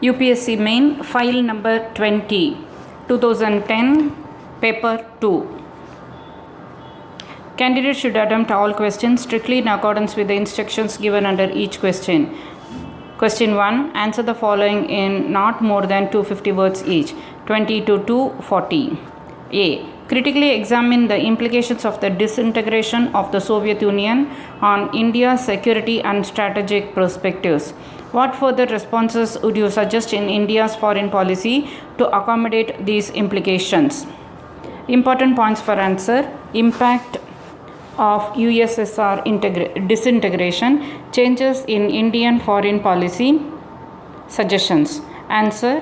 UPSC main file number 20, 2010, paper 2. Candidate should attempt all questions strictly in accordance with the instructions given under each question. Question 1. Answer the following in not more than 250 words each. 20 to 240. A. Critically examine the implications of the disintegration of the Soviet Union on India's security and strategic perspectives. What further responses would you suggest in India's foreign policy to accommodate these implications? Important points for answer. Impact of USSR disintegration, changes in Indian foreign policy, suggestions. Answer.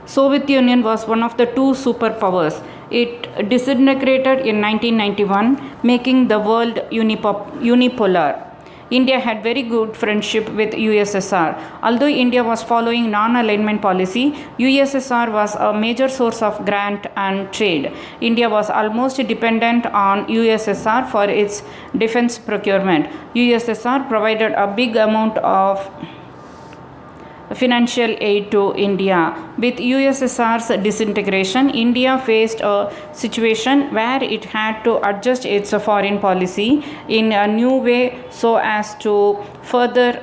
Soviet Union was one of the two superpowers. It disintegrated in 1991, making the world unipolar. India had very good friendship with USSR. Although India was following non-alignment policy, USSR was a major source of grant and trade. India was almost dependent on USSR for its defense procurement. USSR provided a big amount of financial aid to India. With USSR's disintegration, India faced a situation where it had to adjust its foreign policy in a new way so as to further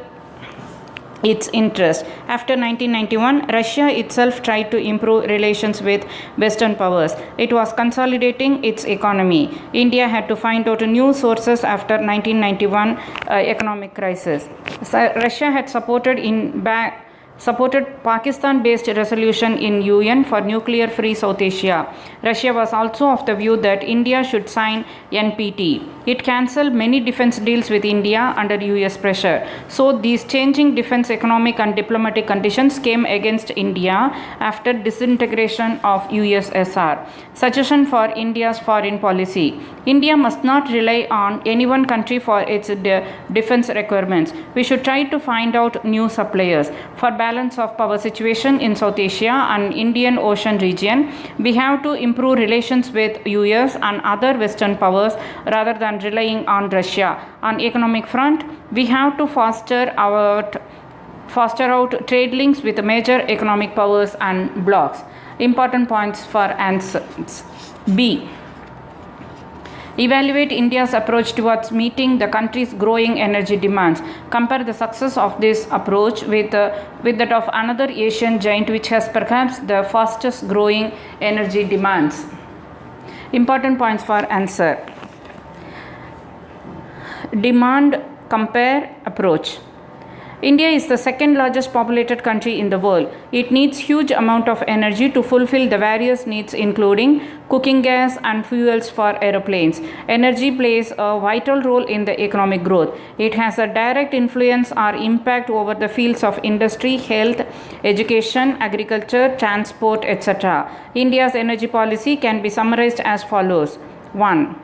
its interest. After 1991, Russia itself tried to improve relations with Western powers. It was consolidating its economy. India had to find out new sources after 1991 economic crisis. Russia had supported Pakistan-based resolution in UN for nuclear-free South Asia. Russia was also of the view that India should sign NPT. It cancelled many defense deals with India under US pressure. So these changing defense economic and diplomatic conditions came against India after disintegration of USSR. Suggestion for India's foreign policy. India must not rely on any one country for its defense requirements. We should try to find out new suppliers. For balance of power situation in South Asia and Indian Ocean region, we have to improve relations with US and other Western powers rather than relying on Russia. On economic front, we have to foster out trade links with major economic powers and blocs. Important points for answers. B. Evaluate India's approach towards meeting the country's growing energy demands. Compare the success of this approach with that of another Asian giant which has perhaps the fastest growing energy demands. Important points for answer. Demand compare approach. India is the second largest populated country in the world. It needs huge amount of energy to fulfill the various needs including cooking gas and fuels for aeroplanes. Energy plays a vital role in the economic growth. It has a direct influence or impact over the fields of industry, health, education, agriculture, transport, etc. India's energy policy can be summarized as follows. 1.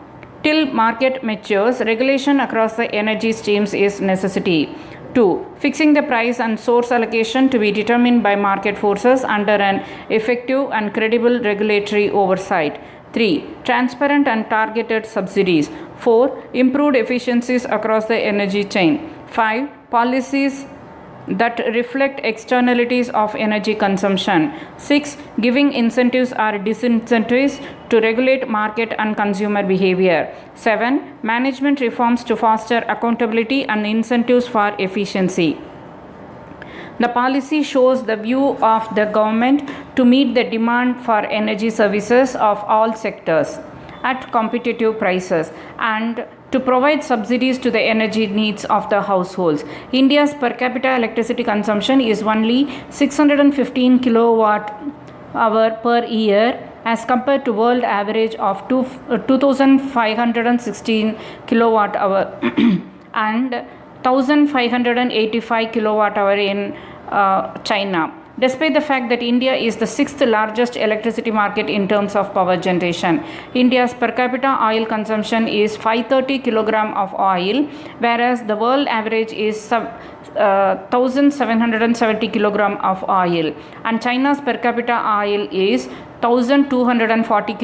Till market matures, regulation across the energy streams is necessity. 2. Fixing the price and source allocation to be determined by market forces under an effective and credible regulatory oversight. 3. Transparent and targeted subsidies. 4. Improved efficiencies across the energy chain. 5. Policies that reflect externalities of energy consumption. 6. Giving incentives or disincentives to regulate market and consumer behavior. 7. Management reforms to foster accountability and incentives for efficiency. The policy shows the view of the government to meet the demand for energy services of all sectors at competitive prices and to provide subsidies to the energy needs of the households. India's per capita electricity consumption is only 615 kilowatt hour per year as compared to world average of 2516 kilowatt hour and 1585 kilowatt hour in China. Despite the fact that India is the sixth largest electricity market in terms of power generation, India's per capita oil consumption is 530 kg of oil, whereas the world average is 1770 kg of oil, and China's per capita oil is 1,240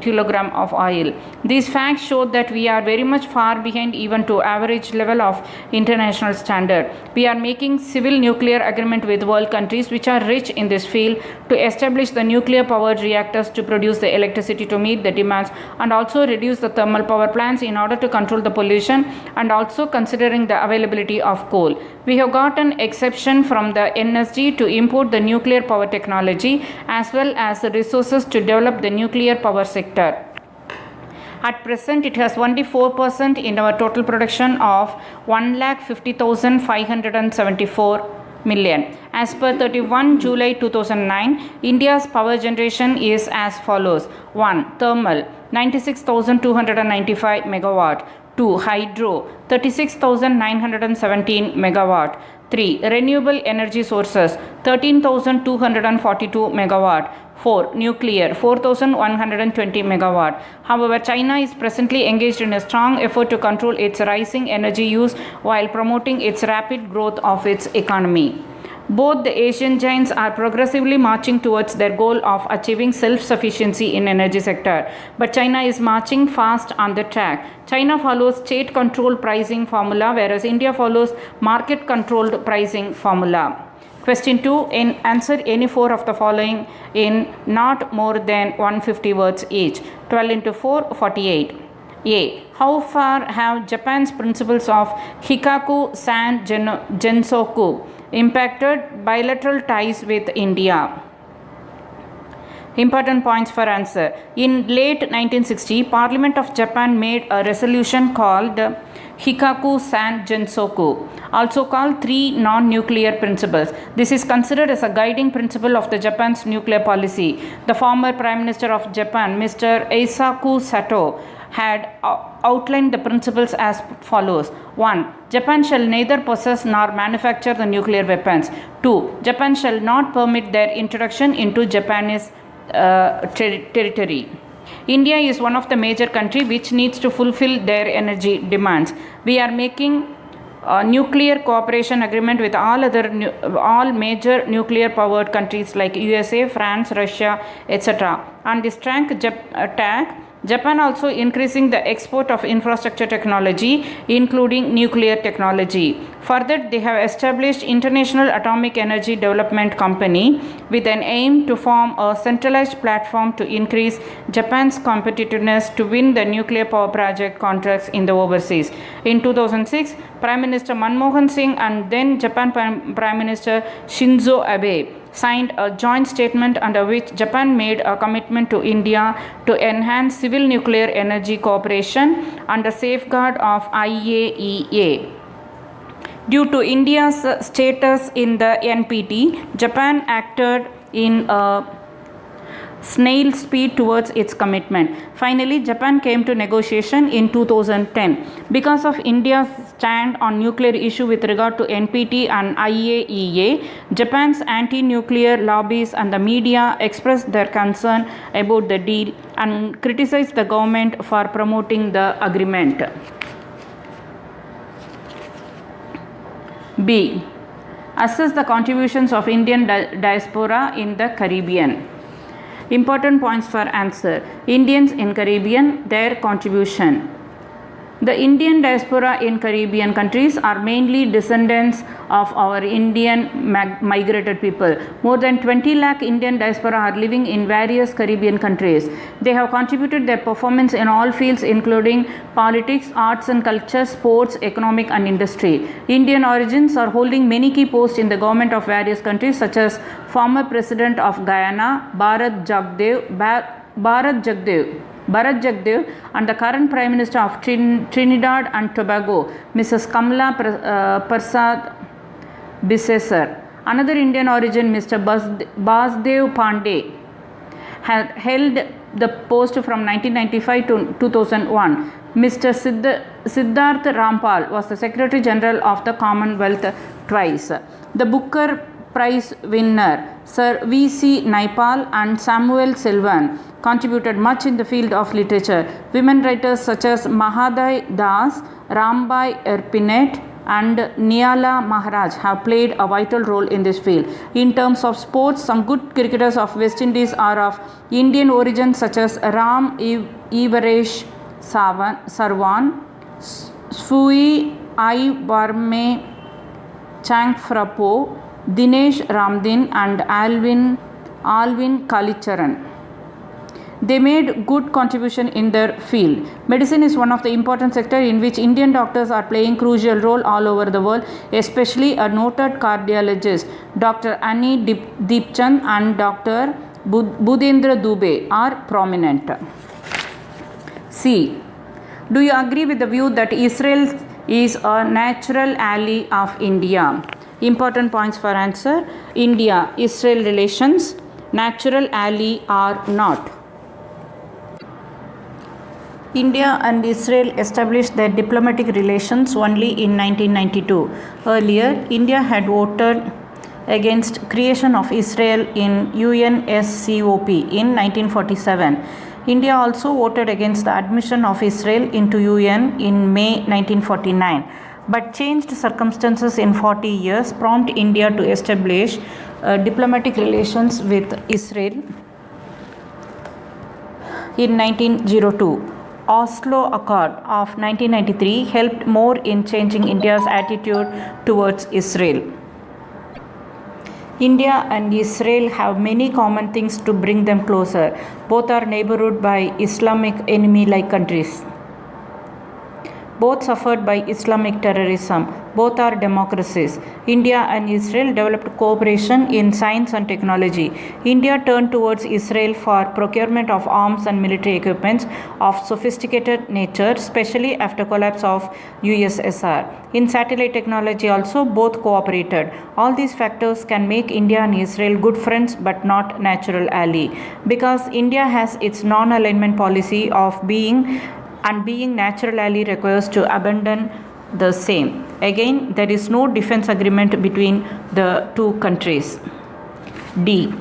kilogram of oil. These facts show that we are very much far behind even to average level of international standard. We are making civil nuclear agreement with world countries which are rich in this field to establish the nuclear powered reactors to produce the electricity to meet the demands, and also reduce the thermal power plants in order to control the pollution, and also considering the availability of coal. We have got an exception from the NSG to import the nuclear power technology as well as the resources to develop the nuclear power sector. At present, it has only 4% in our total production of 1,50,574 million. As per 31 July 2009, India's power generation is as follows: 1. Thermal 96,295 megawatt. 2. Hydro 36,917 megawatt. 3. Renewable energy sources 13,242 megawatt. 4. Nuclear 4,120 megawatt. However, China is presently engaged in a strong effort to control its rising energy use while promoting its rapid growth of its economy. Both the Asian giants are progressively marching towards their goal of achieving self-sufficiency in energy sector, but China is marching fast on the track. China follows state-controlled pricing formula, whereas India follows market-controlled pricing formula. Question 2. Answer any 4 of the following in not more than 150 words each. 12 into 4, 48. A. How far have Japan's principles of Hikaku-san Gensoku impacted bilateral ties with India? Important points for answer. In late 1960, Parliament of Japan made a resolution called Hikaku-san Gensoku, also called 3 non-nuclear principles. This is considered as a guiding principle of the Japan's nuclear policy. The former Prime Minister of Japan, Mr. Eisaku Sato, had outlined the principles as follows. 1. Japan shall neither possess nor manufacture the nuclear weapons. 2. Japan shall not permit their introduction into Japanese territory. India is one of the major countries which needs to fulfill their energy demands. We are making a nuclear cooperation agreement with all major nuclear powered countries like USA, France, Russia, etc. On this track, Japan also increasing the export of infrastructure technology, including nuclear technology. Further, they have established International Atomic Energy Development Company with an aim to form a centralized platform to increase Japan's competitiveness to win the nuclear power project contracts in the overseas. In 2006, Prime Minister Manmohan Singh and then Japan Prime Minister Shinzo Abe signed a joint statement under which Japan made a commitment to India to enhance civil nuclear energy cooperation under safeguard of IAEA. Due to India's status in the NPT, Japan acted in a snail speed towards its commitment. Finally, Japan came to negotiation in 2010. Because of India's stand on nuclear issue with regard to NPT and IAEA, Japan's anti-nuclear lobbies and the media expressed their concern about the deal and criticized the government for promoting the agreement. B. Assess the contributions of Indian diaspora in the Caribbean. Important points for answer. Indians in Caribbean, their contribution. The Indian diaspora in Caribbean countries are mainly descendants of our Indian migrated people. More than 20 lakh Indian diaspora are living in various Caribbean countries. They have contributed their performance in all fields including politics, arts and culture, sports, economic and industry. Indian origins are holding many key posts in the government of various countries such as former President of Guyana, Bharat Jagdev and the current Prime Minister of Trinidad and Tobago, Mrs. Kamala Prasad Bisesar. Another Indian origin, Mr. Basdev Pandey, had held the post from 1995 to 2001. Mr. Siddharth Rampal was the Secretary General of the Commonwealth twice. The Booker Prize winner, Sir V.C. Naipaul and Samuel Silvan, contributed much in the field of literature. Women writers such as Mahaday Das, Rambai Erpinet, and Niala Maharaj have played a vital role in this field. In terms of sports, some good cricketers of West Indies are of Indian origin such as Ram Ivaresh Sarwan, Sui I Barme Changfrapo, Dinesh Ramdin and Alvin Kalicharan. They made good contribution in their field. Medicine is one of the important sectors in which Indian doctors are playing crucial role all over the world, especially a noted cardiologist, Dr. Annie Deepchand and Dr. Budhendra Dubey are prominent. C. Do you agree with the view that Israel is a natural ally of India? Important points for answer. India-Israel relations, natural ally or not? India and Israel established their diplomatic relations only in 1992. Earlier, India had voted against creation of Israel in UNSCOP in 1947. India also voted against the admission of Israel into UN in May 1949. But changed circumstances in 40 years prompt India to establish diplomatic relations with Israel in 1902. Oslo Accord of 1993 helped more in changing India's attitude towards Israel. India and Israel have many common things to bring them closer. Both are neighborhood by Islamic enemy-like countries. Both suffered by Islamic terrorism. Both are democracies. India and Israel developed cooperation in science and technology. India turned towards Israel for procurement of arms and military equipments of sophisticated nature, especially after collapse of USSR. In satellite technology also, both cooperated. All these factors can make India and Israel good friends but not natural ally. Because India has its non-alignment policy of being natural ally requires to abandon the same. Again, there is no defense agreement between the two countries. D.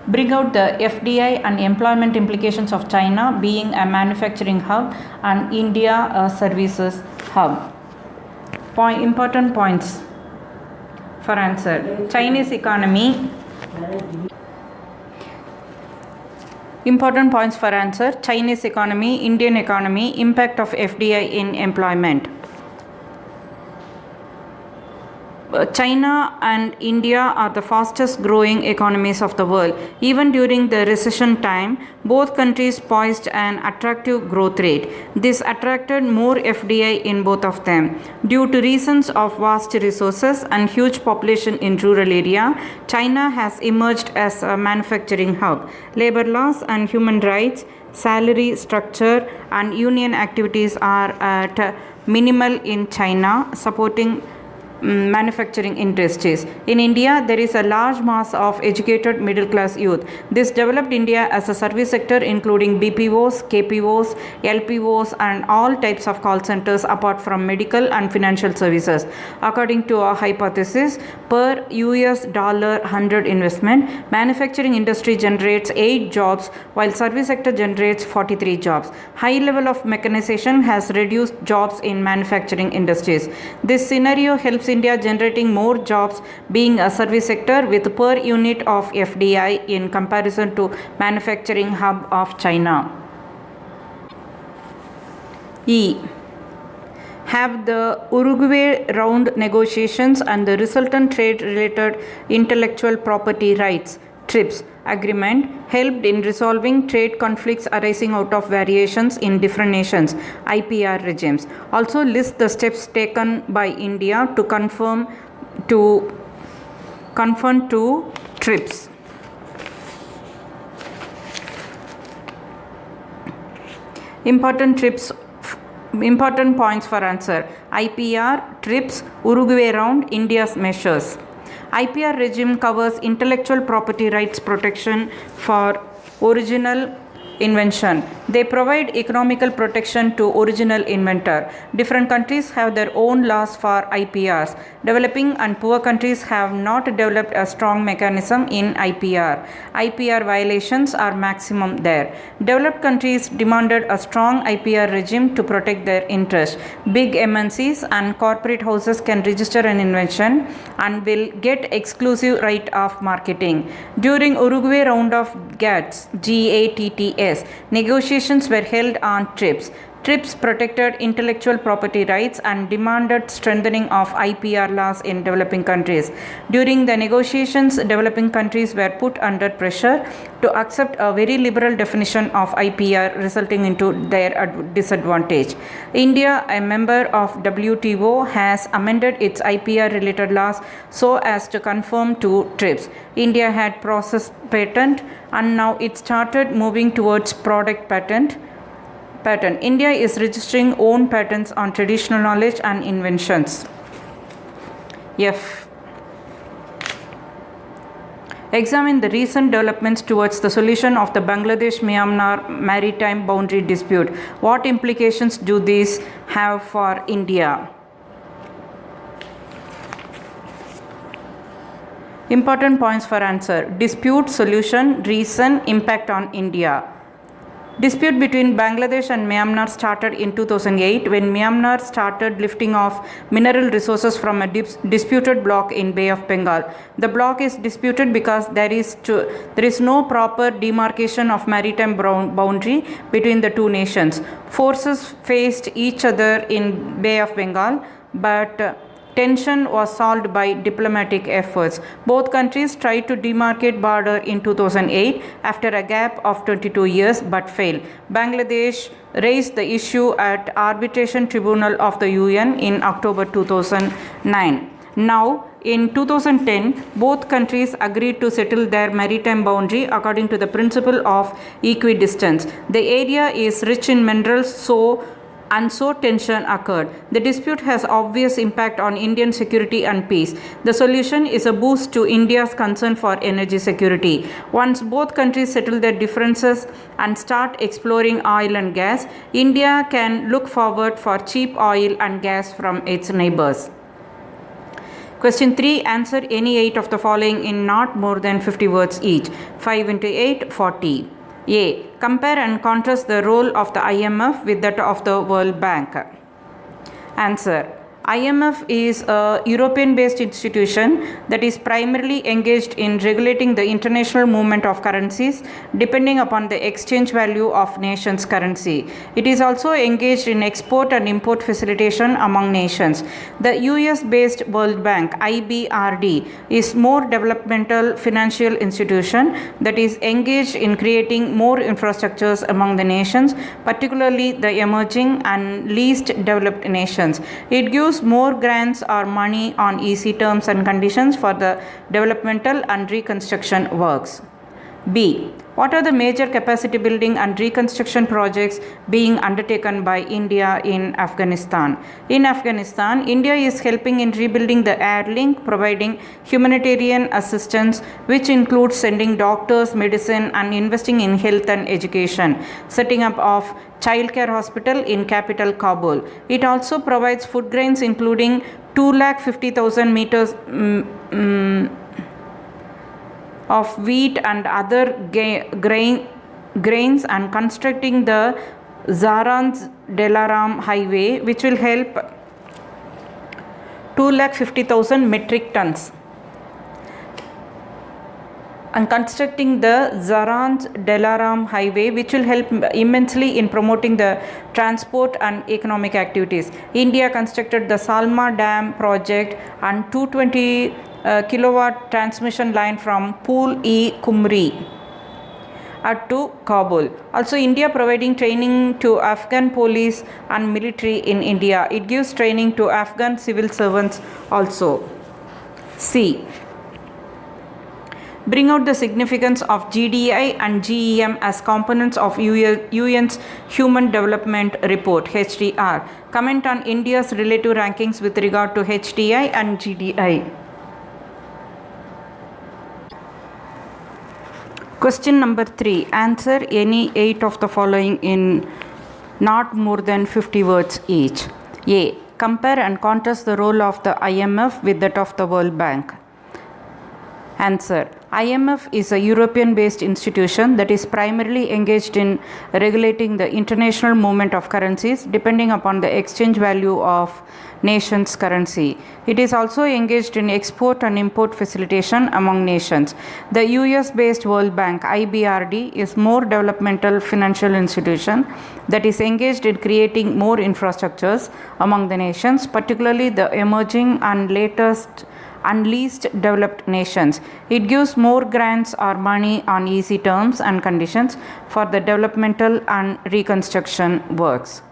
Bring out the FDI and employment implications of China being a manufacturing hub and India a services hub. Important points for answer. Chinese economy. Important points for answer. Chinese economy, Indian economy, impact of FDI in employment. China and India are the fastest growing economies of the world. Even during the recession time, both countries poised an attractive growth rate. This attracted more FDI in both of them. Due to reasons of vast resources and huge population in rural area, China has emerged as a manufacturing hub. Labor laws and human rights, salary structure and union activities are at minimal in China, supporting manufacturing industries. In India, there is a large mass of educated middle class youth. This developed India as a service sector including BPOs, KPOs, LPOs and all types of call centers apart from medical and financial services. According to a hypothesis, per US $100 investment, manufacturing industry generates 8 jobs while service sector generates 43 jobs. High level of mechanization has reduced jobs in manufacturing industries. This scenario helps India generating more jobs being a service sector with per unit of FDI in comparison to manufacturing hub of China. E. Have the Uruguay round negotiations and the resultant trade-related intellectual property rights TRIPS agreement helped in resolving trade conflicts arising out of variations in different nations' IPR regimes. Also list the steps taken by India to conform to TRIPS. Important points for answer. IPR, TRIPS, Uruguay round, India's measures. IPR regime covers intellectual property rights protection for original invention. They provide economical protection to original inventor. Different countries have their own laws for IPRs. Developing and poor countries have not developed a strong mechanism in IPR. IPR violations are maximum there. Developed countries demanded a strong IPR regime to protect their interests. Big MNCs and corporate houses can register an invention and will get exclusive right of marketing. During Uruguay round of GATTS, negotiations were held on TRIPS. TRIPS protected intellectual property rights and demanded strengthening of IPR laws in developing countries. During the negotiations, developing countries were put under pressure to accept a very liberal definition of IPR, resulting into their disadvantage. India, a member of WTO, has amended its IPR related laws so as to conform to TRIPS. India had process patent and now it started moving towards product patent. India is registering own patents on traditional knowledge and inventions. F. Examine the recent developments towards the solution of the Bangladesh-Myanmar maritime boundary dispute. What implications do these have for India? Important points for answer. Dispute, solution, reason, impact on India. Dispute between Bangladesh and Myanmar started in 2008 when Myanmar started lifting off mineral resources from a disputed block in Bay of Bengal. The block is disputed because there is no proper demarcation of maritime boundary between the two nations. Forces faced each other in Bay of Bengal, but tension was solved by diplomatic efforts. Both countries tried to demarcate border in 2008 after a gap of 22 years but failed. Bangladesh raised the issue at Arbitration Tribunal of the UN in October 2009. Now, in 2010, both countries agreed to settle their maritime boundary according to the principle of equidistance. The area is rich in minerals, so tension occurred. The dispute has obvious impact on Indian security and peace. The solution is a boost to India's concern for energy security. Once both countries settle their differences and start exploring oil and gas, India can look forward for cheap oil and gas from its neighbors. Question 3. Answer any 8 of the following in not more than 50 words each. 5 into 8, 40. A. Compare and contrast the role of the IMF with that of the World Bank. Answer. IMF is a European-based institution that is primarily engaged in regulating the international movement of currencies depending upon the exchange value of nations' currency. It is also engaged in export and import facilitation among nations. The US-based World Bank, IBRD, is more developmental financial institution that is engaged in creating more infrastructures among the nations, particularly the emerging and least developed nations. It gives more grants or money on easy terms and conditions for the developmental and reconstruction works. B. What are the major capacity building and reconstruction projects being undertaken by India in Afghanistan? In Afghanistan, India is helping in rebuilding the air link, providing humanitarian assistance, which includes sending doctors, medicine, and investing in health and education, setting up of childcare hospital in capital Kabul. It also provides food grains including 250,000 meters of wheat and other grains and constructing the Zaranj-Delaram highway, which will help 250,000 metric tons. And constructing the Zaranj-Delaram highway, which will help immensely in promoting the transport and economic activities. India constructed the Salma Dam project and 220 kilowatt transmission line from Pool-e-Kumri to Kabul. Also, India providing training to Afghan police and military in India. It gives training to Afghan civil servants also. C. Bring out the significance of GDI and GEM as components of UN's Human Development Report, HDR. Comment on India's relative rankings with regard to HDI and GDI. Question number 3. Answer any 8 of the following in not more than 50 words each. A. Compare and contrast the role of the IMF with that of the World Bank. Answer. IMF is a European-based institution that is primarily engaged in regulating the international movement of currencies depending upon the exchange value of nation's currency. It is also engaged in export and import facilitation among nations. The US-based World Bank (IBRD) is more developmental financial institution that is engaged in creating more infrastructures among the nations, particularly the emerging and least developed nations. It gives more grants or money on easy terms and conditions for the developmental and reconstruction works.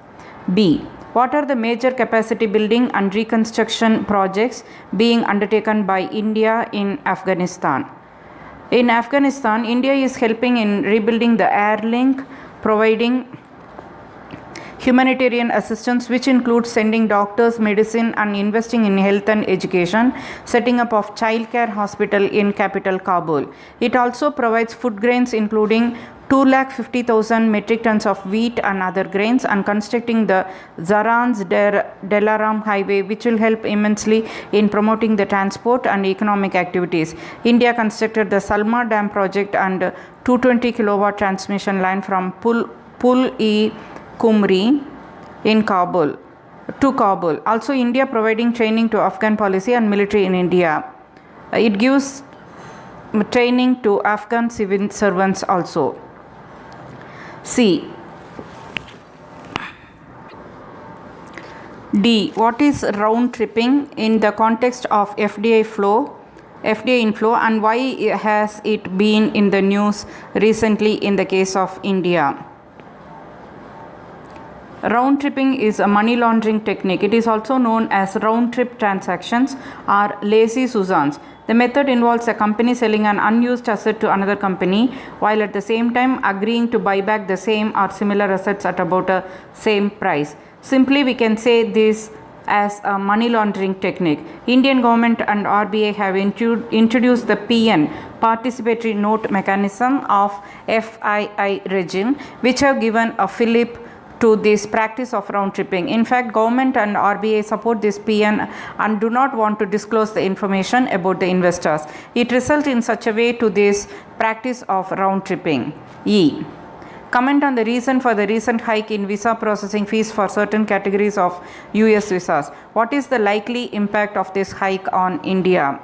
B. What are the major capacity building and reconstruction projects being undertaken by India in Afghanistan? In Afghanistan, India is helping in rebuilding the air link, providing humanitarian assistance, which includes sending doctors, medicine, and investing in health and education, setting up of childcare hospital in capital Kabul. It also provides food grains including 250,000 metric tons of wheat and other grains, and constructing the Zaranj-Delaram highway, which will help immensely in promoting the transport and economic activities. India constructed the Salma Dam project and 220 kilowatt transmission line from Pul-e-Kumri in Kabul to Kabul. Also, India providing training to Afghan police and military in India. It gives training to Afghan civil servants also. C. D. What is round tripping in the context of FDI inflow, and why has it been in the news recently in the case of India? Round tripping is a money laundering technique. It is also known as round trip transactions or lazy Susans. The method involves a company selling an unused asset to another company while at the same time agreeing to buy back the same or similar assets at about a same price. Simply, we can say this as a money laundering technique. Indian government and RBI have introduced the PN, participatory note mechanism of FII regime, which have given a fillip to this practice of round tripping. In fact, government and RBI support this PN and do not want to disclose the information about the investors. It results in such a way to this practice of round tripping. E. Comment on the reason for the recent hike in visa processing fees for certain categories of US visas. What is the likely impact of this hike on India?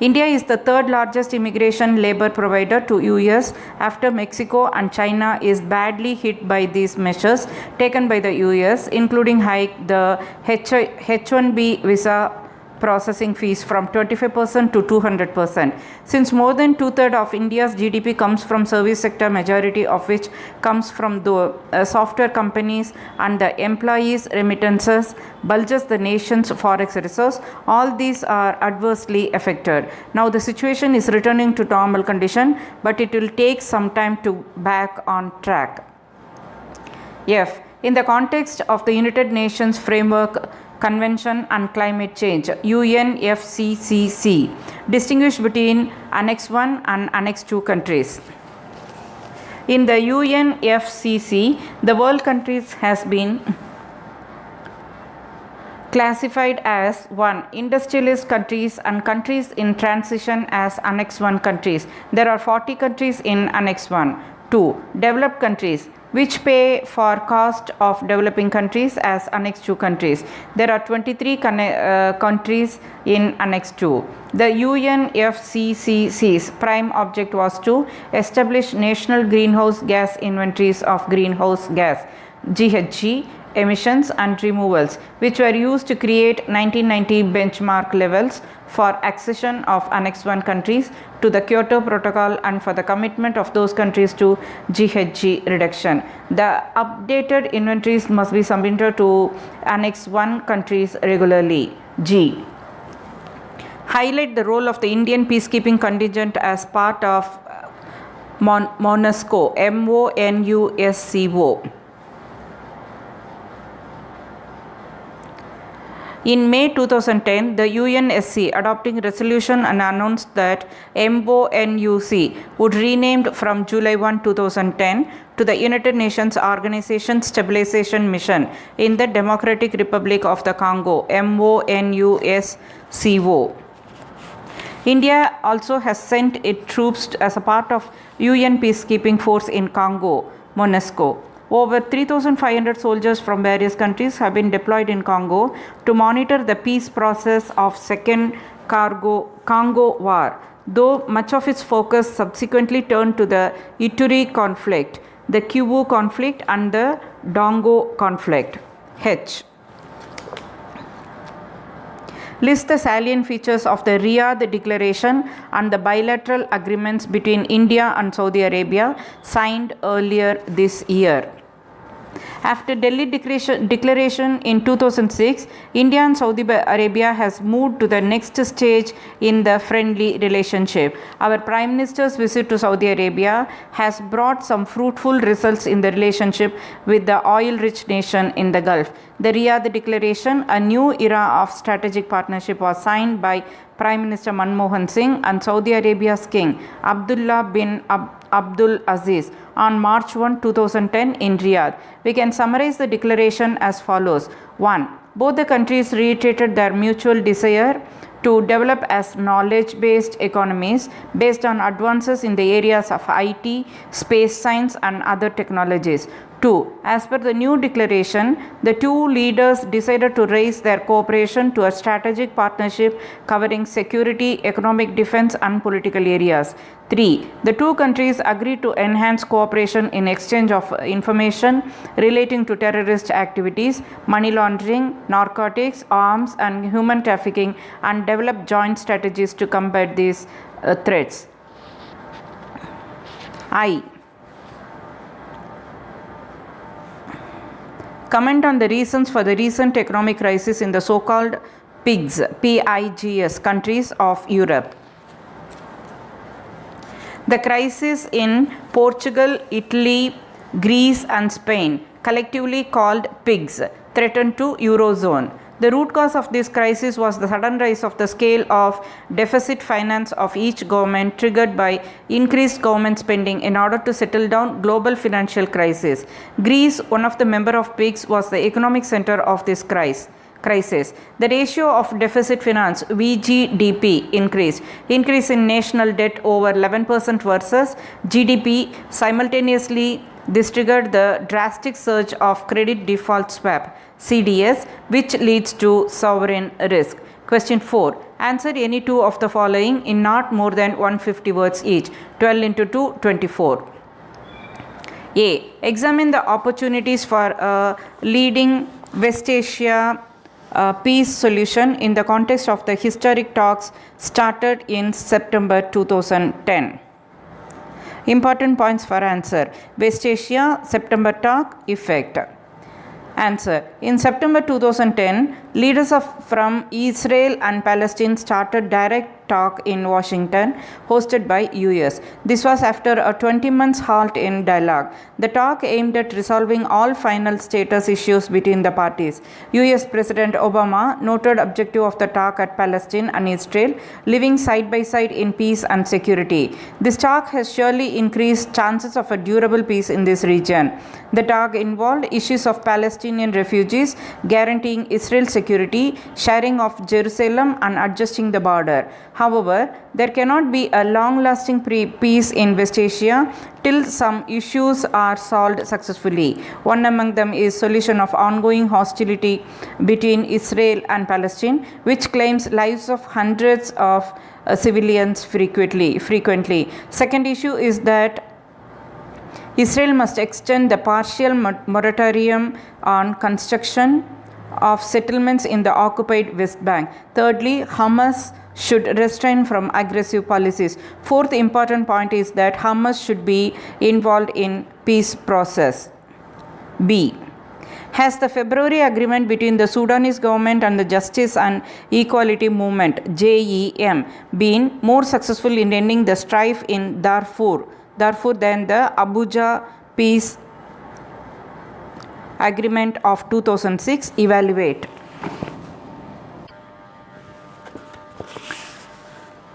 India is the third largest immigration labor provider to US after Mexico, and China is badly hit by these measures taken by the US, including hike the H1B visa processing fees from 25% to 200%. Since more than 2/3 of India's GDP comes from service sector, majority of which comes from the software companies and the employees' remittances bulges the nation's forex reserves, all these are adversely affected. Now the situation is returning to normal condition, but it will take some time to back on track. F. In the context of the United Nations Framework Convention on Climate Change, UNFCCC, distinguish between Annex 1 and Annex 2 countries. In the UNFCCC, the world countries has been classified as 1. Industrialist countries and countries in transition as Annex 1 countries. There are 40 countries in Annex 1. 2. Developed countries, which pay for cost of developing countries as Annex 2 countries. There are 23 countries in Annex 2. The UNFCCC's prime object was to establish national greenhouse gas inventories of greenhouse gas (GHG) emissions and removals, which were used to create 1990 benchmark levels for accession of Annex 1 countries to the Kyoto Protocol and for the commitment of those countries to GHG reduction. The updated inventories must be submitted to Annex 1 countries regularly. G. Highlight the role of the Indian peacekeeping contingent as part of MONUSCO, MONUSCO. In May 2010, the UNSC adopting resolution and announced that MONUC would renamed from July 1, 2010 to the United Nations Organization Stabilization Mission in the Democratic Republic of the Congo, MONUSCO. India also has sent its troops as a part of UN peacekeeping force in Congo, MONUSCO. Over 3,500 soldiers from various countries have been deployed in Congo to monitor the peace process of Second Congo War, though much of its focus subsequently turned to the Ituri conflict, the Kivu conflict and the Dongo conflict. H. List the salient features of the Riyadh Declaration and the bilateral agreements between India and Saudi Arabia signed earlier this year. After Delhi Declaration in 2006, India and Saudi Arabia has moved to the next stage in the friendly relationship. Our Prime Minister's visit to Saudi Arabia has brought some fruitful results in the relationship with the oil-rich nation in the Gulf. The Riyadh Declaration, a new era of strategic partnership, was signed by Prime Minister Manmohan Singh and Saudi Arabia's King Abdullah bin Abdul Aziz on March 1, 2010 in Riyadh. We can summarize the declaration as follows. 1. Both the countries reiterated their mutual desire to develop as knowledge-based economies based on advances in the areas of IT, space science and other technologies. 2. As per the new declaration, the two leaders decided to raise their cooperation to a strategic partnership covering security, economic defense and political areas. 3. The two countries agreed to enhance cooperation in exchange of information relating to terrorist activities, money laundering, narcotics, arms and human trafficking and develop joint strategies to combat these threats. I. Comment on the reasons for the recent economic crisis in the so-called PIGS countries of Europe. The crisis in Portugal, Italy, Greece and Spain, collectively called PIGS, threatened to Eurozone. The root cause of this crisis was the sudden rise of the scale of deficit finance of each government triggered by increased government spending in order to settle down global financial crisis. Greece, one of the member of PIGS, was the economic center of this crisis. The ratio of deficit finance VGDP increase in national debt over 11% versus GDP. Simultaneously, this triggered the drastic surge of credit default swap CDS, which leads to sovereign risk. Question 4. Answer any two of the following in not more than 150 words each. 12 into 2, 24. A. Examine the opportunities for leading West Asia peace solution in the context of the historic talks started in September 2010. Important points for answer. West Asia September talk effect. Answer. In September 2010, leaders from Israel and Palestine started direct talk in Washington, hosted by US. This was after a 20-month halt in dialogue. The talk aimed at resolving all final status issues between the parties. US President Obama noted objective of the talk at Palestine and Israel living side by side in peace and security. This talk has surely increased chances of a durable peace in this region. The talk involved issues of Palestinian refugees, guaranteeing Israel's security, sharing of Jerusalem and adjusting the border. However, there cannot be a long-lasting peace in West Asia till some issues are solved successfully. One among them is solution of ongoing hostility between Israel and Palestine, which claims lives of hundreds of civilians frequently. Second issue is that Israel must extend the partial moratorium on construction of settlements in the occupied West Bank. Thirdly, Hamas should refrain from aggressive policies. Fourth important point is that Hamas should be involved in peace process. B. Has the February agreement between the Sudanese government and the Justice and Equality Movement JEM been more successful in ending the strife in Darfur than the Abuja Peace Agreement of 2006? Evaluate.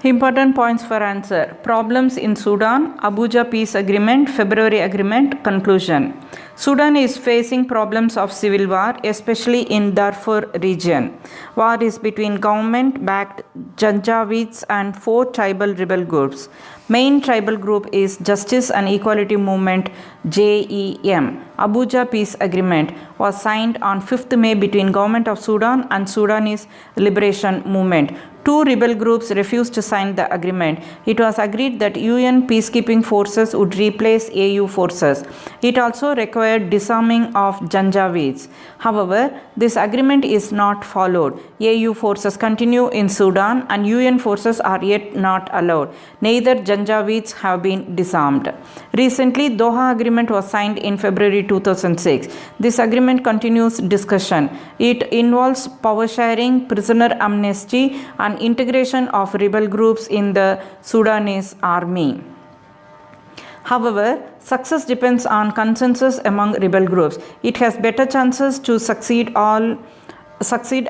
Important points for answer. Problems in Sudan, Abuja Peace Agreement, February Agreement, conclusion. Sudan is facing problems of civil war, especially in Darfur region. War is between government-backed Janjaweeds and 4 tribal rebel groups. Main tribal group is Justice and Equality Movement JEM. Abuja Peace Agreement was signed on 5th May between Government of Sudan and Sudanese Liberation Movement. 2 rebel groups refused to sign the agreement. It was agreed that UN peacekeeping forces would replace AU forces. It also required disarming of Janjaweeds. However, this agreement is not followed. AU forces continue in Sudan and UN forces are yet not allowed. Neither Janjaweeds have been disarmed. Recently, Doha Agreement was signed in February 2006. This agreement continues discussion. It involves power sharing, prisoner amnesty, and integration of rebel groups in the Sudanese army. However, success depends on consensus among rebel groups. It has better chances to succeed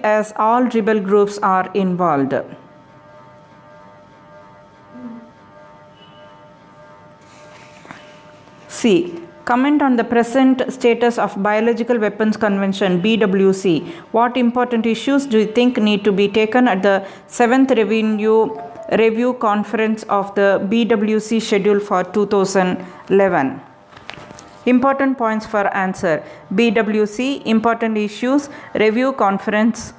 as all rebel groups are involved. C. Comment on the present status of Biological Weapons Convention BWC. What important issues do you think need to be taken at the 7th Review Conference of the BWC schedule for 2011? Important points for answer. BWC, important issues, review conference.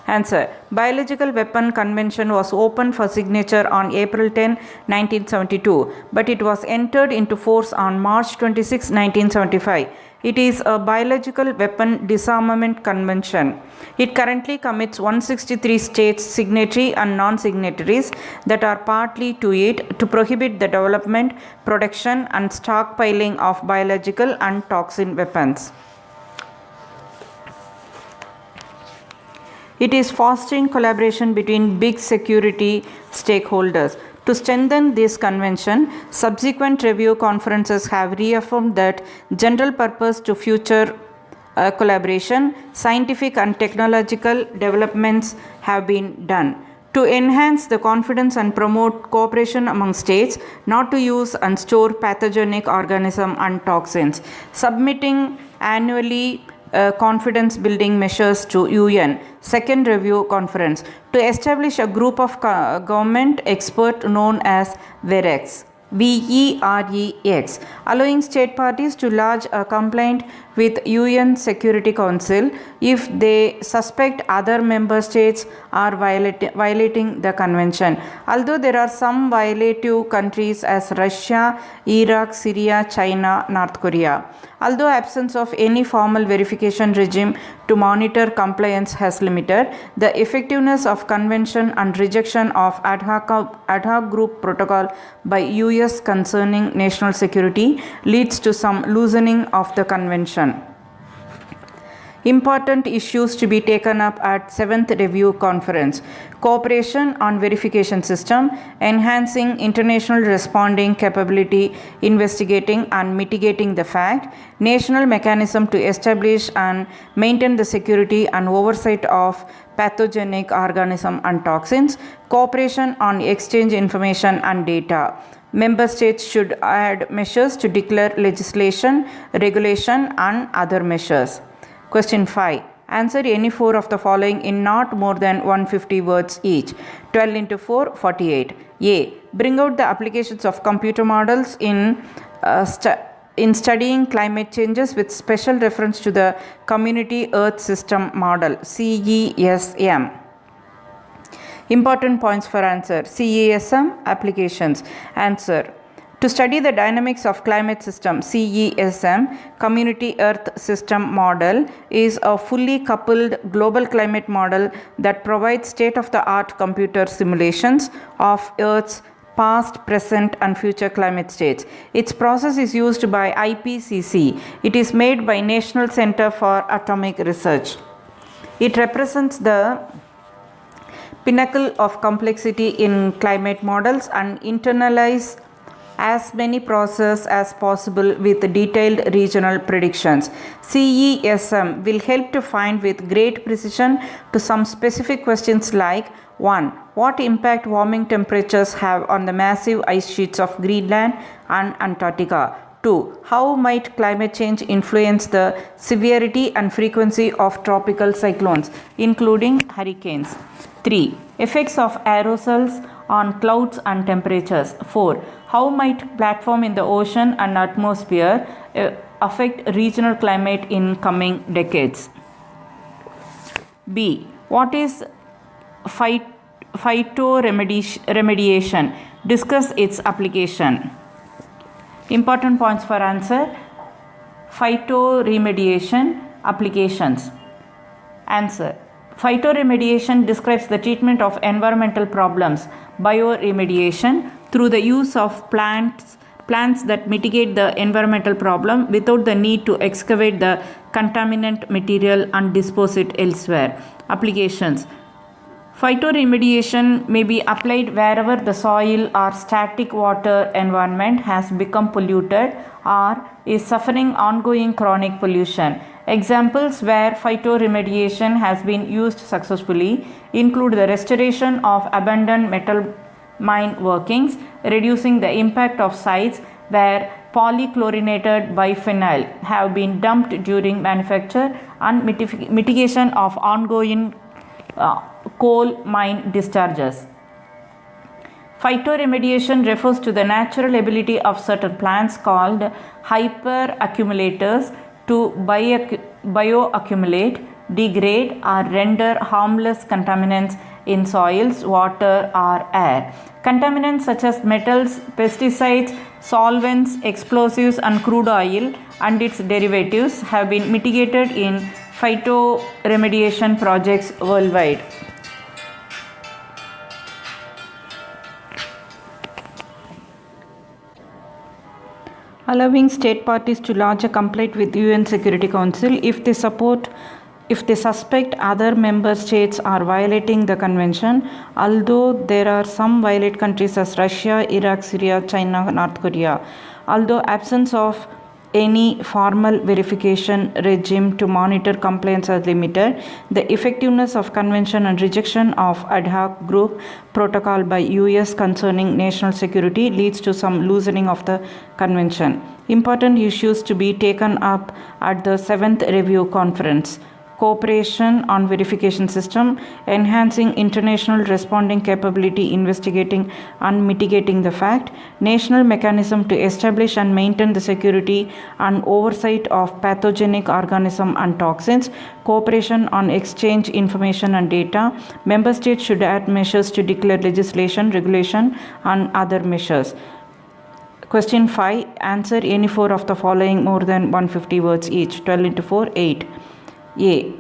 Answer. Biological Weapon Convention was opened for signature on April 10, 1972, but it was entered into force on March 26, 1975. It is a biological weapon disarmament convention. It currently commits 163 states, signatory and non-signatories, that are partly to it to prohibit the development, production and stockpiling of biological and toxin weapons. It is fostering collaboration between big security stakeholders. To strengthen this convention, subsequent review conferences have reaffirmed that general purpose to future collaboration, scientific and technological developments have been done. To enhance the confidence and promote cooperation among states not to use and store pathogenic organisms and toxins, submitting annually confidence building measures to UN second review conference to establish a group of government experts known as VEREX, VEREX, allowing state parties to lodge a complaint with UN Security Council if they suspect other member states are violating the convention. Although there are some violative countries as Russia, Iraq, Syria, China, North Korea. Although absence of any formal verification regime to monitor compliance has limited the effectiveness of convention and rejection of ad hoc group protocol by US concerning national security leads to some loosening of the convention. Important issues to be taken up at 7th Review Conference. Cooperation on verification system, enhancing international responding capability, investigating and mitigating the fact, national mechanism to establish and maintain the security and oversight of pathogenic organisms and toxins, cooperation on exchange information and data. Member states should add measures to declare legislation, regulation and other measures. Question 5. Answer any 4 of the following in not more than 150 words each. 12 into 4, 48. A. Bring out the applications of computer models in studying climate changes with special reference to the Community Earth System Model, CESM. Important points for answer. CESM applications. Answer. To study the dynamics of climate system, CESM, Community Earth System Model, is a fully coupled global climate model that provides state-of-the-art computer simulations of Earth's past, present and future climate states. Its process is used by IPCC. It is made by National Center for Atomic Research. It represents the pinnacle of complexity in climate models and internalizes as many processes as possible with detailed regional predictions. CESM will help to find with great precision to some specific questions like 1. What impact warming temperatures have on the massive ice sheets of Greenland and Antarctica? 2. How might climate change influence the severity and frequency of tropical cyclones, including hurricanes? 3. Effects of aerosols on clouds and temperatures. 4. How might platform in the ocean and atmosphere affect regional climate in coming decades? B. What is phytoremediation? Discuss its application. Important points for answer. Phytoremediation applications. Answer. Phytoremediation describes the treatment of environmental problems. Bioremediation through the use of plants that mitigate the environmental problem without the need to excavate the contaminant material and dispose it elsewhere. Applications. Phytoremediation may be applied wherever the soil or static water environment has become polluted or is suffering ongoing chronic pollution. Examples where phytoremediation has been used successfully include the restoration of abandoned metal mine workings, reducing the impact of sites where polychlorinated biphenyl have been dumped during manufacture, and mitigation of ongoing coal mine discharges. Phytoremediation refers to the natural ability of certain plants called hyperaccumulators to bioaccumulate, degrade, or render harmless contaminants in soils, water, or air. Contaminants such as metals, pesticides, solvents, explosives, and crude oil and its derivatives have been mitigated in phytoremediation projects worldwide. Allowing state parties to lodge a complaint with UN Security Council if they suspect other member states are violating the convention, although there are some violate countries as Russia, Iraq, Syria, China, North Korea. Although absence of any formal verification regime to monitor complaints are limited, the effectiveness of convention and rejection of ad hoc group protocol by US concerning national security leads to some loosening of the convention. Important issues to be taken up at the 7th Review Conference. Cooperation on verification system, enhancing international responding capability, investigating and mitigating the fact, national mechanism to establish and maintain the security and oversight of pathogenic organism and toxins, cooperation on exchange information and data. Member states should add measures to declare legislation, regulation and other measures. Question 5. Answer any 4 of the following more than 150 words each. 12 into 4, 8. A.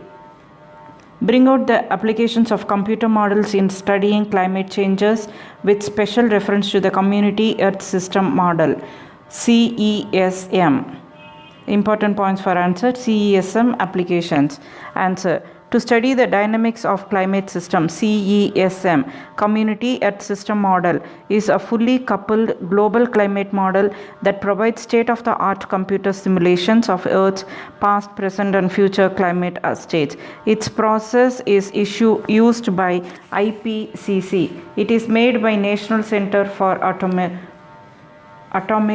Bring out the applications of computer models in studying climate changes with special reference to the Community Earth System Model. CESM. Important points for answer. CESM applications. Answer. To study the dynamics of climate system, CESM, Community Earth System Model, is a fully coupled global climate model that provides state-of-the-art computer simulations of Earth's past, present, and future climate states. Its process is used by IPCC. It is made by National Center for Atomic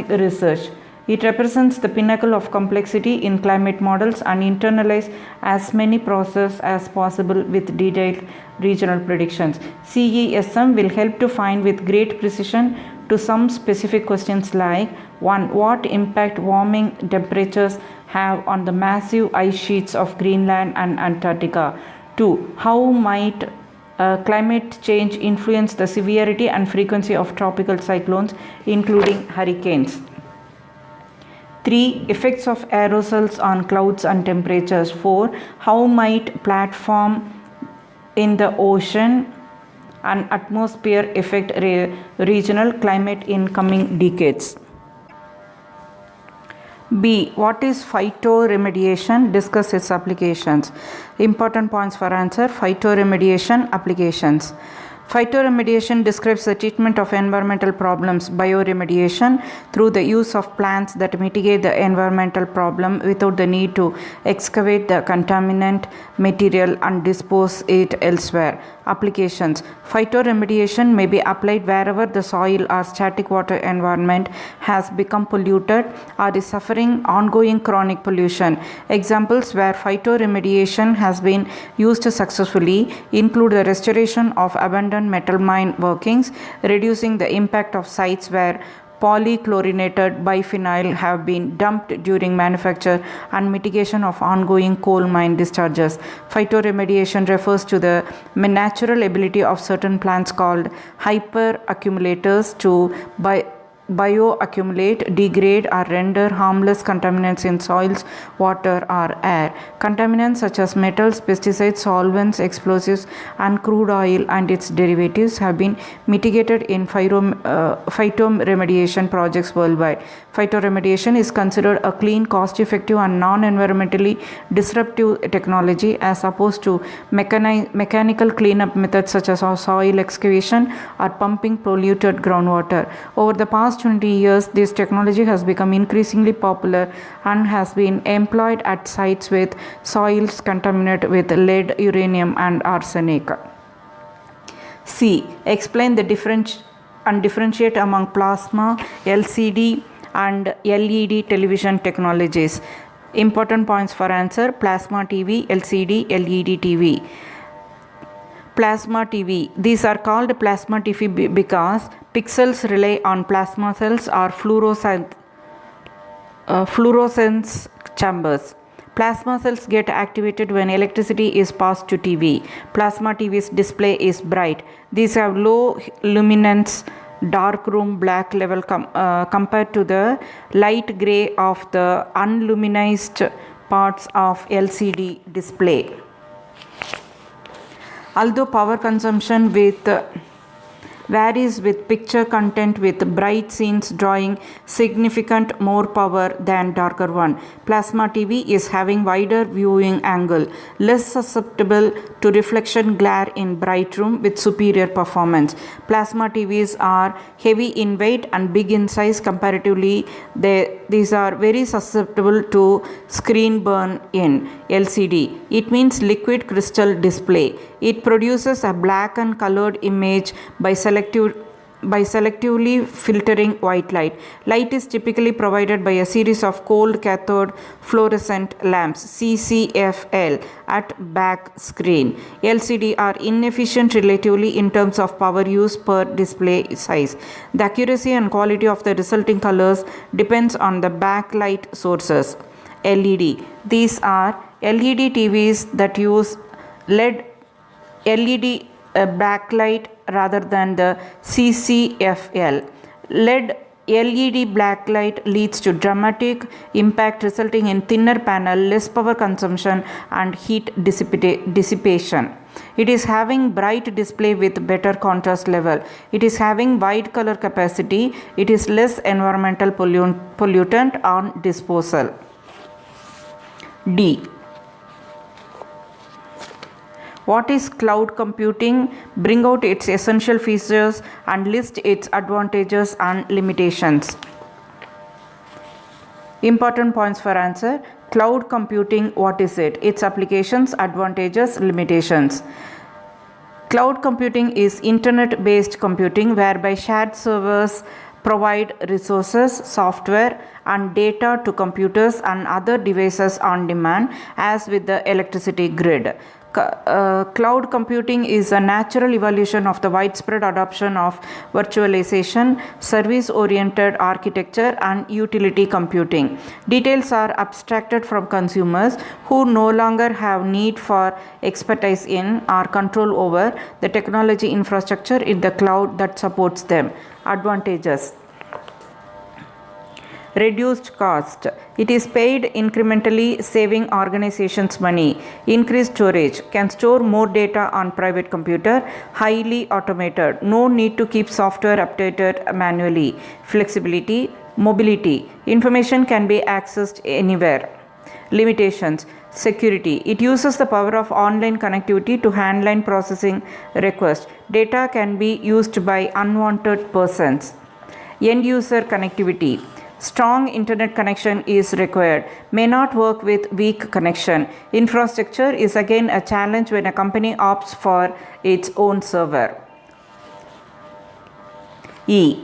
Research. It represents the pinnacle of complexity in climate models and internalize as many processes as possible with detailed regional predictions. CESM will help to find with great precision to some specific questions like 1. What impact warming temperatures have on the massive ice sheets of Greenland and Antarctica? 2. How might climate change influence the severity and frequency of tropical cyclones, including hurricanes? 3. Effects of aerosols on clouds and temperatures. 4. How might platform in the ocean and atmosphere affect regional climate in coming decades? B. What is phytoremediation? Discuss its applications. Important points for answer. Phytoremediation applications. Phytoremediation describes the treatment of environmental problems. Bioremediation through the use of plants that mitigate the environmental problem without the need to excavate the contaminant material and dispose it elsewhere. Applications. Phytoremediation may be applied wherever the soil or static water environment has become polluted or is suffering ongoing chronic pollution. Examples where phytoremediation has been used successfully include the restoration of abandoned metal mine workings, reducing the impact of sites where polychlorinated biphenyl have been dumped during manufacture, and mitigation of ongoing coal mine discharges. Phytoremediation refers to the natural ability of certain plants called hyperaccumulators to bioaccumulate, degrade, or render harmless contaminants in soils, water, or air. Contaminants such as metals, pesticides, solvents, explosives, and crude oil and its derivatives have been mitigated in phytoremediation projects worldwide. Phytoremediation is considered a clean, cost-effective, and non-environmentally disruptive technology as opposed to mechanical cleanup methods such as soil excavation or pumping polluted groundwater. Over the past 20 years, this technology has become increasingly popular and has been employed at sites with soils contaminated with lead, uranium, and arsenic. C. Explain the differentiate among plasma, LCD, and LED television technologies. Important points for answer: plasma TV, LCD, LED TV. Plasma TV. These are called plasma TV because pixels rely on plasma cells or fluorescence chambers. Plasma cells get activated when electricity is passed to TV. Plasma TV's display is bright. These have low luminance, dark room black level compared to the light gray of the unluminized parts of LCD display. Although power consumption varies with picture content, with bright scenes drawing significant more power than darker one, plasma TV is having wider viewing angle, less susceptible to reflection glare in bright room with superior performance. Plasma TVs are heavy in weight and big in size comparatively. These are very susceptible to screen burn in LCD. It means liquid crystal display. It produces a black and colored image by selectively filtering white light. Light is typically provided by a series of cold cathode fluorescent lamps (CCFL) at back screen. LCD are inefficient relatively in terms of power use per display size. The accuracy and quality of the resulting colors depends on the backlight sources. LED. These are LED TVs that use LED backlight rather than the CCFL. LED backlight leads to dramatic impact, resulting in thinner panel, less power consumption, and heat dissipation. It is having bright display with better contrast level. It is having wide color capacity. It is less environmental pollutant on disposal. D. What is cloud computing? Bring out its essential features and list its advantages and limitations. Important points for answer. Cloud computing, what is it? Its applications, advantages, limitations. Cloud computing is internet-based computing whereby shared servers provide resources, software, and data to computers and other devices on demand, as with the electricity grid. Cloud computing is a natural evolution of the widespread adoption of virtualization, service-oriented architecture, and utility computing. Details are abstracted from consumers who no longer have need for expertise in or control over the technology infrastructure in the cloud that supports them. Advantages. Reduced cost. It is paid incrementally, saving organizations money. Increased storage. Can store more data on private computer. Highly automated. No need to keep software updated manually. Flexibility. Mobility. Information can be accessed anywhere. Limitations. Security. It uses the power of online connectivity to handle processing requests. Data can be used by unwanted persons. End user connectivity. Strong internet connection is required. May not work with weak connection. Infrastructure is again a challenge when a company opts for its own server. E.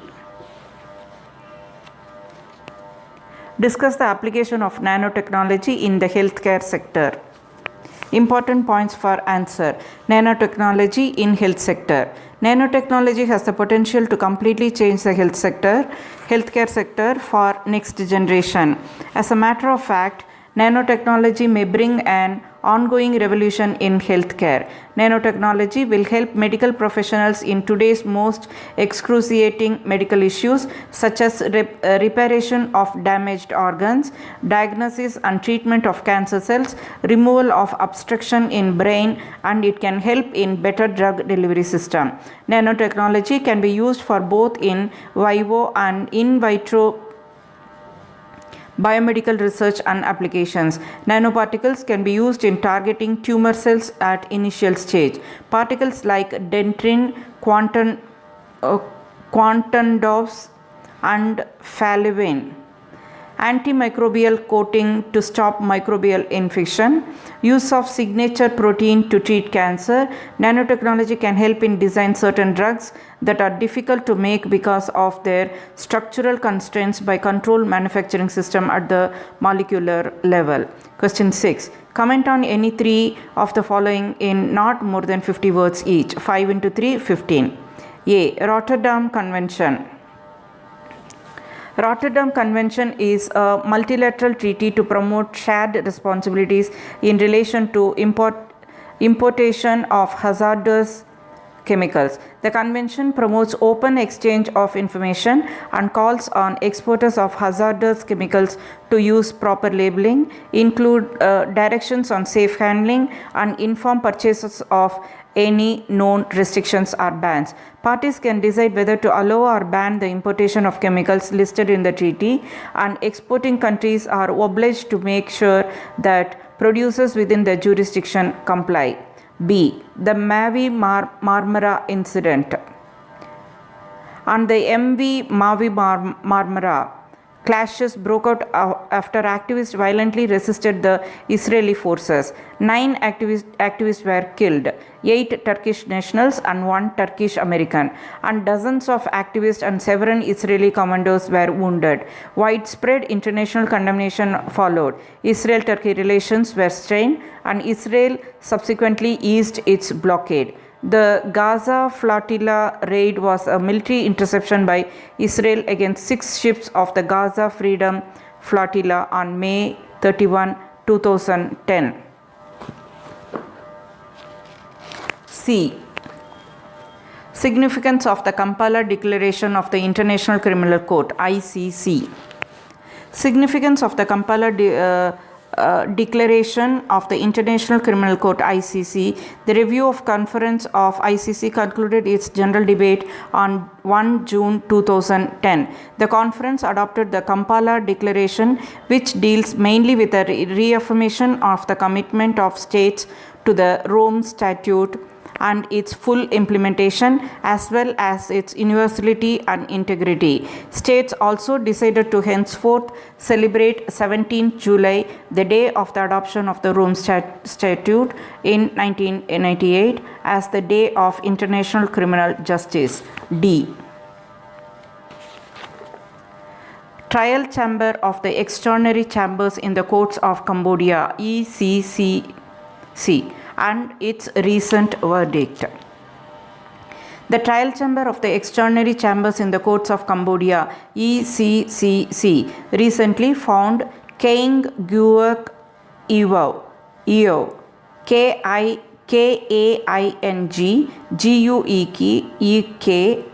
Discuss the application of nanotechnology in the healthcare sector. Important points for answer. Nanotechnology in health sector. Nanotechnology has the potential to completely change the healthcare sector for next generation. As a matter of fact, nanotechnology may bring an ongoing revolution in healthcare. Nanotechnology will help medical professionals in today's most excruciating medical issues such as reparation of damaged organs, diagnosis and treatment of cancer cells, removal of obstruction in brain, and it can help in better drug delivery system. Nanotechnology can be used for both in vivo and in vitro biomedical research and applications. Nanoparticles can be used in targeting tumor cells at initial stage. Particles like dendrin, quantum dots, and falivin. Antimicrobial coating to stop microbial infection. Use of signature protein to treat cancer. Nanotechnology can help in design certain drugs that are difficult to make because of their structural constraints by controlled manufacturing system at the molecular level. Question 6. Comment on any three of the following in not more than 50 words each. 5 into 3, 15. A. Rotterdam Convention. Rotterdam Convention is a multilateral treaty to promote shared responsibilities in relation to importation of hazardous chemicals. The convention promotes open exchange of information and calls on exporters of hazardous chemicals to use proper labeling, include directions on safe handling, and inform purchasers of any known restrictions or bans. Parties can decide whether to allow or ban the importation of chemicals listed in the treaty, and exporting countries are obliged to make sure that producers within their jurisdiction comply. B. The Mavi Marmara incident. On the MV Mavi Marmara, clashes broke out after activists violently resisted the Israeli forces. 9 activists were killed, 8 Turkish nationals and 1 Turkish American, and dozens of activists and several Israeli commandos were wounded. Widespread international condemnation followed. Israel-Turkey relations were strained, and Israel subsequently eased its blockade. The Gaza flotilla raid was a military interception by Israel against 6 ships of the Gaza Freedom Flotilla on May 31, 2010. C. Significance of the Kampala Declaration of the International Criminal Court (ICC). Significance of the Kampala Declaration of the International Criminal Court (ICC). The review of conference of ICC concluded its general debate on 1 June 2010. The conference adopted the Kampala Declaration, which deals mainly with the reaffirmation of the commitment of states to the Rome Statute and its full implementation, as well as its universality and integrity. States also decided to henceforth celebrate 17th July, the day of the adoption of the Rome Statute in 1998, as the Day of International Criminal Justice. D. Trial Chamber of the Extraordinary Chambers in the Courts of Cambodia (ECCC) and its recent verdict. The Trial Chamber of the Extraordinary Chambers in the Courts of Cambodia (ECCC) recently found Kaing Guek Eo, Kaing Guek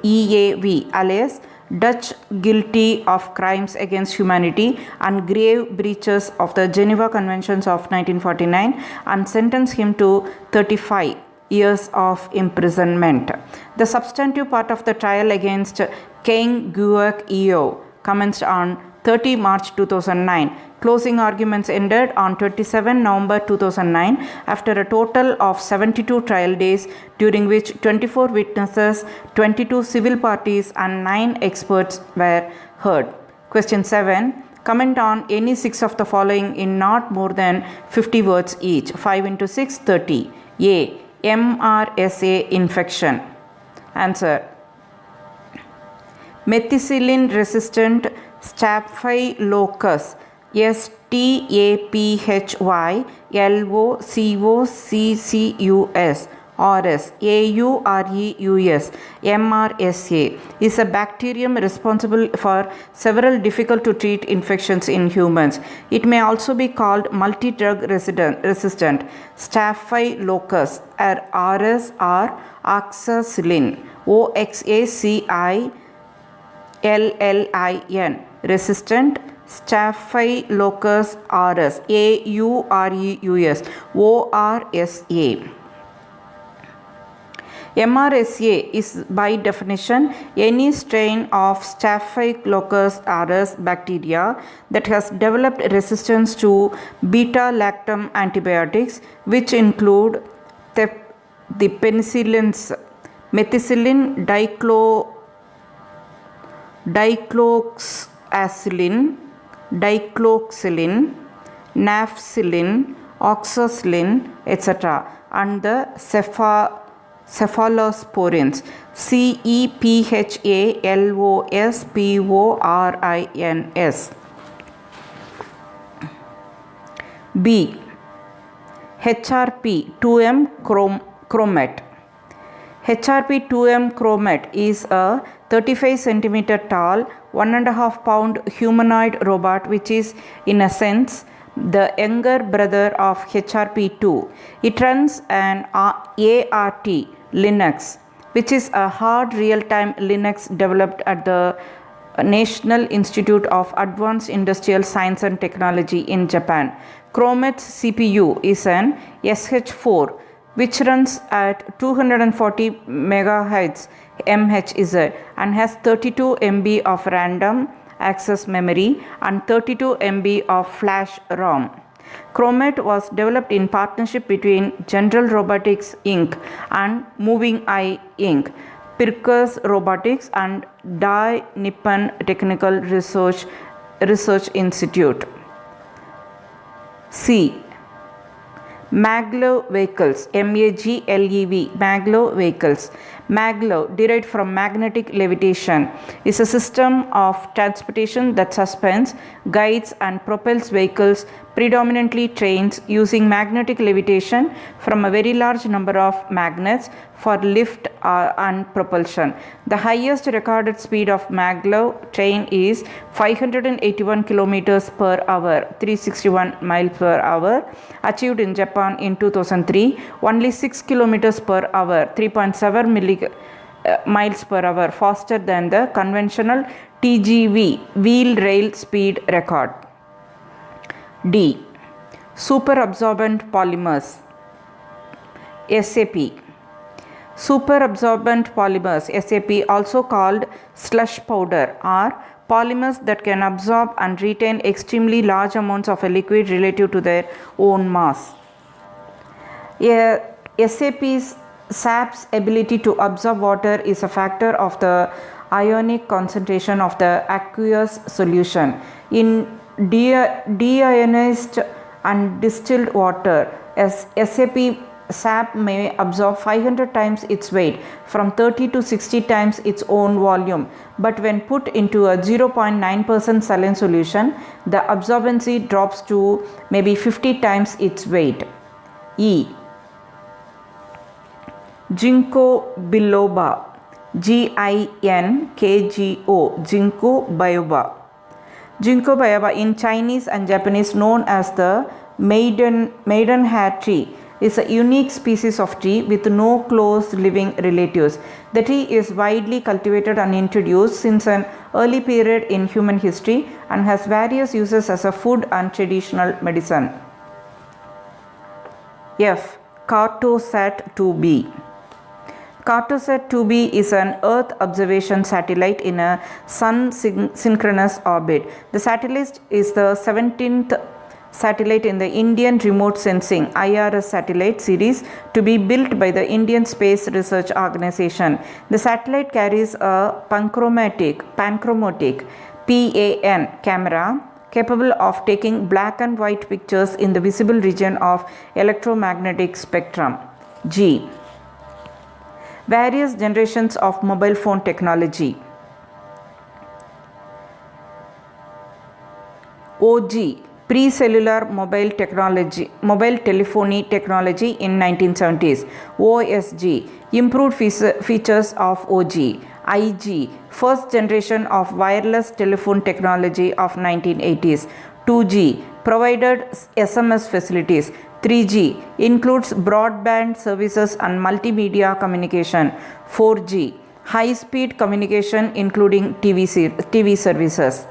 Eav, alias Dutch, guilty of crimes against humanity and grave breaches of the Geneva Conventions of 1949, and sentenced him to 35 years of imprisonment. The substantive part of the trial against Kaing Guek Eo commenced on 30 March 2009. Closing arguments ended on 27 November 2009 after a total of 72 trial days, during which 24 witnesses, 22 civil parties and 9 experts were heard. Question 7. Comment on any 6 of the following in not more than 50 words each. 5 into 6, 30. A. MRSA infection. Answer. Methicillin resistant Staphylococcus, Staphylococcus, RS, AUREUS, MRSA, is a bacterium responsible for several difficult to treat infections in humans. It may also be called multi-drug resistant Staphylococcus, RS or oxacillin, OXACILLIN, resistant Staphylococcus aureus, AUREUS, ORSA. MRSA is by definition any strain of Staphylococcus aureus bacteria that has developed resistance to beta-lactam antibiotics, which include the penicillins, methicillin, dicloxacillin, nafcillin, oxacillin, etc., and the cephalosporins, CEPHALOSPORINS. B. HRP 2M chromat. HRP 2M chromat is a 35 centimeter tall, 1.5 pound humanoid robot which is, in a sense, the younger brother of HRP2. It runs an ART Linux, which is a hard real-time Linux developed at the National Institute of Advanced Industrial Science and Technology in Japan. Chromat's CPU is an SH4, which runs at 240 MHz and has 32 MB of random access memory and 32 MB of flash ROM. Chromat was developed in partnership between General Robotics Inc. and Moving Eye Inc., Pirkers Robotics and Dai Nippon Technical Research Institute. C. Maglev vehicles, MAGLEV, Maglev vehicles. Maglev, derived from magnetic levitation, is a system of transportation that suspends, guides and propels vehicles, predominantly trains, using magnetic levitation from a very large number of magnets for lift and propulsion. The highest recorded speed of maglev train is 581 km per hour, 361 miles per hour, achieved in Japan in 2003. Only 6 km per hour, 3.7 miles per hour faster than the conventional TGV wheel rail speed record. D. Superabsorbent polymers, SAP. Superabsorbent polymers, SAP, also called slush powder, are polymers that can absorb and retain extremely large amounts of a liquid relative to their own mass. SAP's ability to absorb water is a factor of the ionic concentration of the aqueous solution. In deionized and distilled water, SAP may absorb 500 times its weight, from 30 to 60 times its own volume, but when put into a 0.9% saline solution, the absorbency drops to maybe 50 times its weight. E. Ginkgo biloba, GINKGO, Ginkgo biloba. Ginkgo biloba, in Chinese and Japanese known as the maiden hair tree, is a unique species of tree with no close living relatives. The tree is widely cultivated and introduced since an early period in human history and has various uses as a food and traditional medicine. F. Cartosat 2b. Cartosat 2B is an Earth observation satellite in a Sun synchronous orbit. The satellite is the 17th satellite in the Indian Remote Sensing IRS satellite series to be built by the Indian Space Research Organization. The satellite carries a panchromatic PAN camera capable of taking black and white pictures in the visible region of electromagnetic spectrum. G. Various generations of mobile phone technology. OG. Pre-cellular mobile telephony technology in 1970s. OSG. Improved features of OG. IG. First generation of wireless telephone technology of 1980s. 2G. Provided SMS facilities. 3G. Includes broadband services and multimedia communication. 4G. High-speed communication including TV services.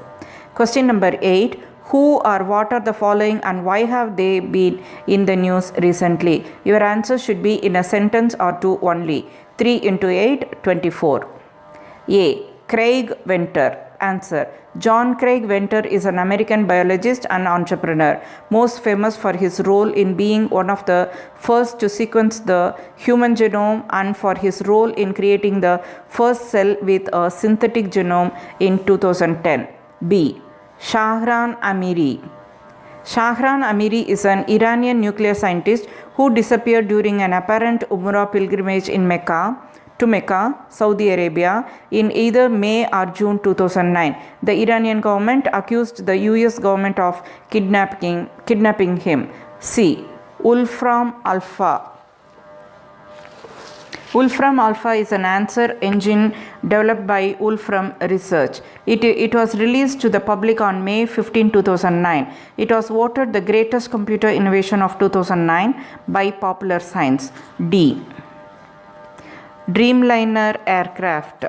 Question number 8. Who or what are the following and why have they been in the news recently? Your answer should be in a sentence or two only. 3 into 8, 24. A. Craig Venter. Answer. John Craig Venter is an American biologist and entrepreneur, most famous for his role in being one of the first to sequence the human genome and for his role in creating the first cell with a synthetic genome in 2010. B. Shahram Amiri. Shahram Amiri is an Iranian nuclear scientist who disappeared during an apparent Umrah pilgrimage to Mecca, Saudi Arabia in either May or June 2009. The Iranian government accused the US government of kidnapping him. C. Wolfram Alpha. Wolfram Alpha is an answer engine developed by Wolfram Research. It was released to the public on May 15, 2009. It was voted the greatest computer innovation of 2009 by Popular Science. D. Dreamliner aircraft.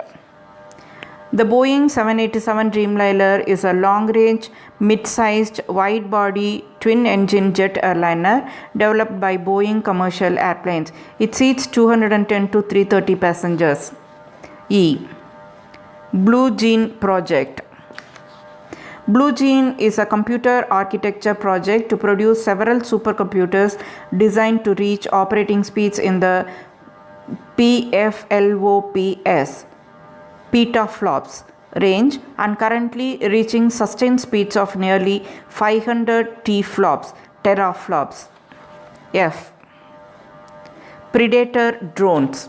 The Boeing 787 Dreamliner is a long-range, mid-sized, wide-body, twin-engine jet airliner developed by Boeing Commercial Airplanes. It seats 210 to 330 passengers. E. Blue Gene Project. Blue Gene is a computer architecture project to produce several supercomputers designed to reach operating speeds in the PFLOPS petaflops range and currently reaching sustained speeds of nearly 500 teraflops. F. Predator drones.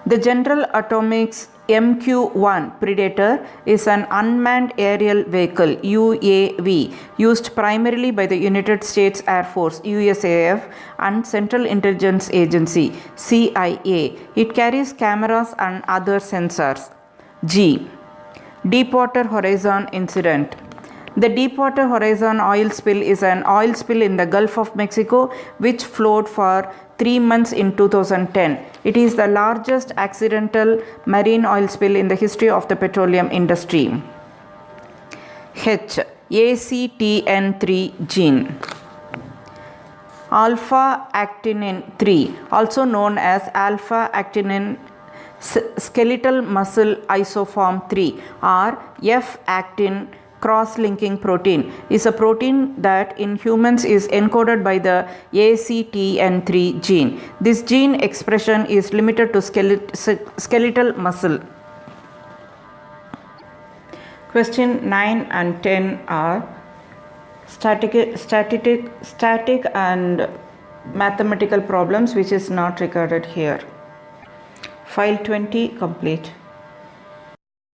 The General Atomics MQ-1 Predator is an unmanned aerial vehicle UAV used primarily by the United States Air Force USAF and Central Intelligence Agency CIA. It carries cameras and other sensors. G. Deepwater Horizon Incident. The Deepwater Horizon oil spill is an oil spill in the Gulf of Mexico which flowed for 3 months in 2010. It is the largest accidental marine oil spill in the history of the petroleum industry. H. ACTN3 gene. Alpha-actinin 3, also known as alpha-actinin skeletal muscle isoform 3 or F-actin cross-linking protein, is a protein that in humans is encoded by the ACTN3 gene. This gene expression is limited to skeletal muscle. Question 9 and 10 are static and mathematical problems which is not recorded here. File 20 complete.